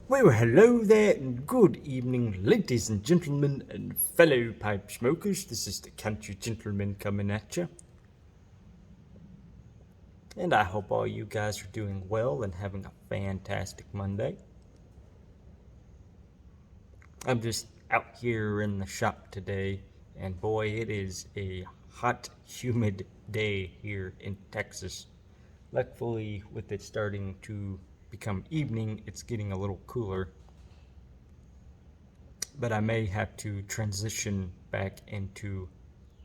Well, hello there, and good evening, ladies and gentlemen, and fellow pipe smokers. This is the country gentleman coming at you. And I hope all you guys are doing well and having a fantastic Monday. I'm just out here in the shop today, and boy, it is a hot, humid day here in Texas. Luckily, with it starting to become evening, it's getting a little cooler. But I may have to transition back into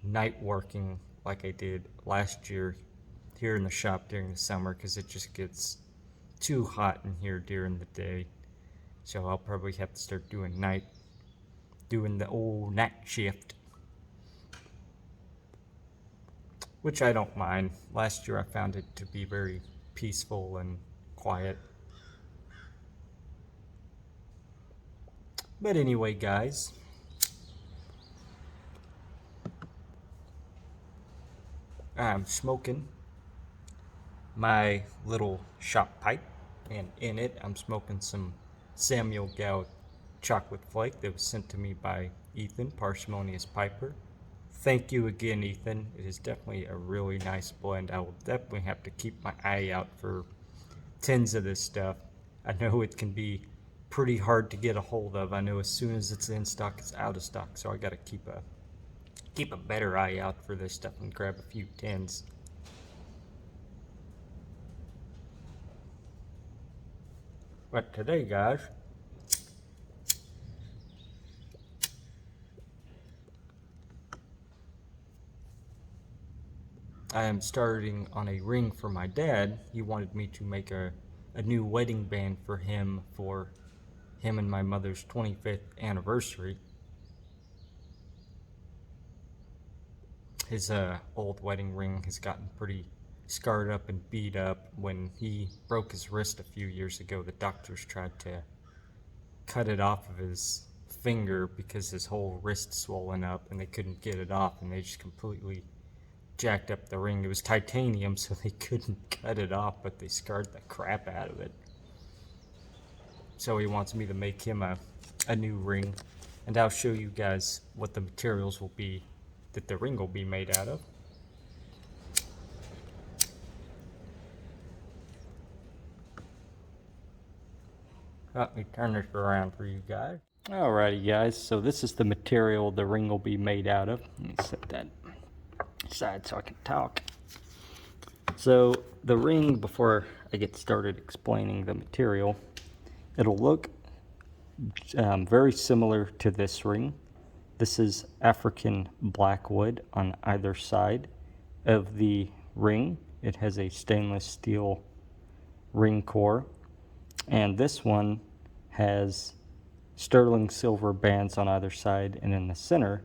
night working like I did last year here in the shop during the summer because it just gets too hot in here during the day. So I'll probably have to start doing the old night shift, which I don't mind. Last year I found it to be very peaceful and quiet. But anyway, guys, I'm smoking my little shop pipe, and in it I'm smoking some Samuel Gow chocolate flake that was sent to me by Ethan, Parsimonious Piper. Thank you again, Ethan. It is definitely a really nice blend. I will definitely have to keep my eye out for tins of this stuff. I know it can be pretty hard to get a hold of. I know as soon as it's in stock, it's out of stock. So I got to keep a better eye out for this stuff and grab a few tins. But today, guys, I am starting on a ring for my dad. He wanted me to make a new wedding band for him and my mother's 25th anniversary. His old wedding ring has gotten pretty scarred up and beat up. When he broke his wrist a few years ago, the doctors tried to cut it off of his finger because his whole wrist swollen up and they couldn't get it off, and they just completely jacked up the ring. It was titanium, so they couldn't cut it off, but they scarred the crap out of it. So he wants me to make him a new ring, and I'll show you guys what the materials will be that the ring will be made out of. Let me turn this around for you guys. Alrighty, guys, so this is the material the ring will be made out of. Let me set that aside so I can talk. So the ring, before I get started explaining the material, it'll look very similar to this ring. This is African blackwood on either side of the ring. It has a stainless steel ring core, and this one has sterling silver bands on either side, and in the center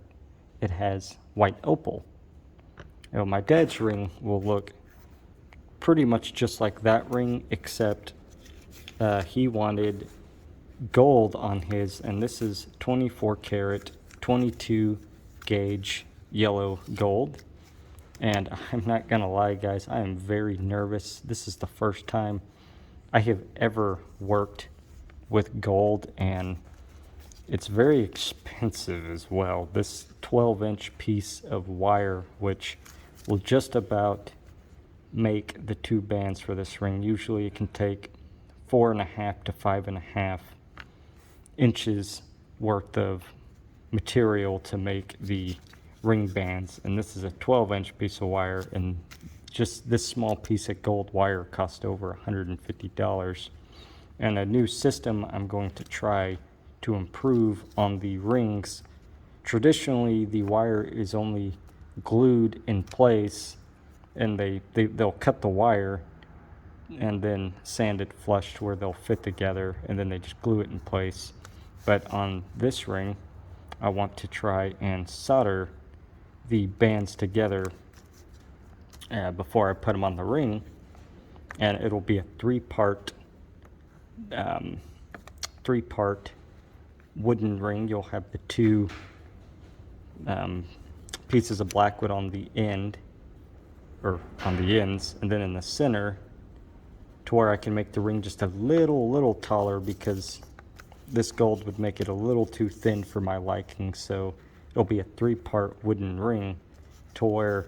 it has white opal. Now, my dad's ring will look pretty much just like that ring, except he wanted gold on his, and this is 24 karat 22 gauge yellow gold. And I'm not gonna lie, guys, I am very nervous. This is the first time I have ever worked with gold, and it's very expensive as well. This 12-inch piece of wire, which will just about make the two bands for this ring. Usually it can take 4.5 to 5.5 inches worth of material to make the ring bands, and this is a 12-inch piece of wire, and just this small piece of gold wire cost over $150. And a new system I'm going to try to improve on the rings. Traditionally, the wire is only glued in place, and they'll cut the wire and then sand it flush to where they'll fit together, and then they just glue it in place. But on this ring, I want to try and solder the bands together before I put them on the ring, and it'll be a three-part wooden ring. You'll have the two pieces of blackwood on the end, or on the ends, and then in the center, to where I can make the ring just a little taller, because this gold would make it a little too thin for my liking, so it'll be a 3-part wooden ring to where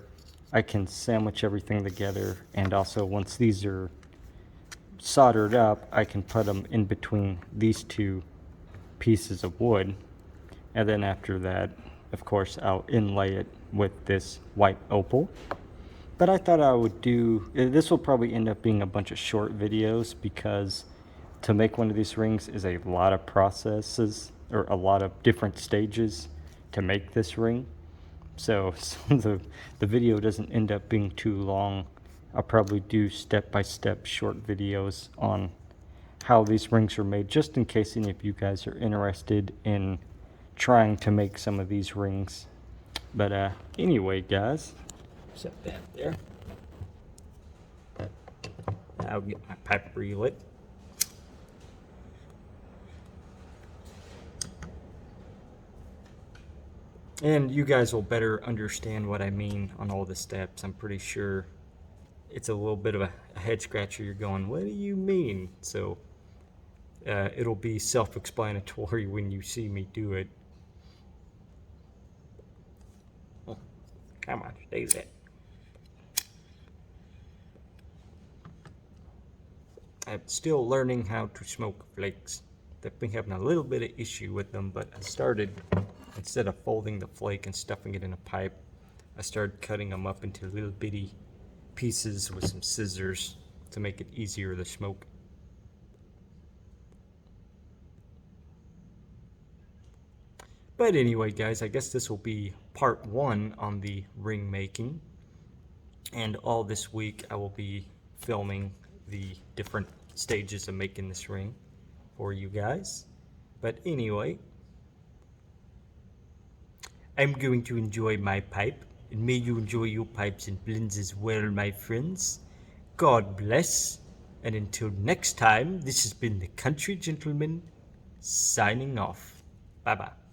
I can sandwich everything together, and also once these are soldered up, I can put them in between these 2 pieces of wood, and then after that, of course, I'll inlay it with this white opal. But I thought I would do, this will probably end up being a bunch of short videos, because to make one of these rings is a lot of processes, or a lot of different stages to make this ring. So the video doesn't end up being too long. I'll probably do step-by-step short videos on how these rings are made, just in case any of you guys are interested in trying to make some of these rings. But anyway, guys, set that there. I'll get my pipe relit. And you guys will better understand what I mean on all the steps. I'm pretty sure it's a little bit of a head scratcher. You're going, what do you mean? So it'll be self-explanatory when you see me do it. Oh, come on, stay there. I'm still learning how to smoke flakes. I've been having a little bit of issue with them, but I started, instead of folding the flake and stuffing it in a pipe, I started cutting them up into little bitty pieces with some scissors to make it easier to smoke. But anyway, guys, I guess this will be part 1 on the ring making. And all this week I will be filming the different stages of making this ring for you guys. But anyway, I'm going to enjoy my pipe, and may you enjoy your pipes and blends as well, my friends. God bless, and until next time, this has been the Country Gentleman signing off. Bye bye.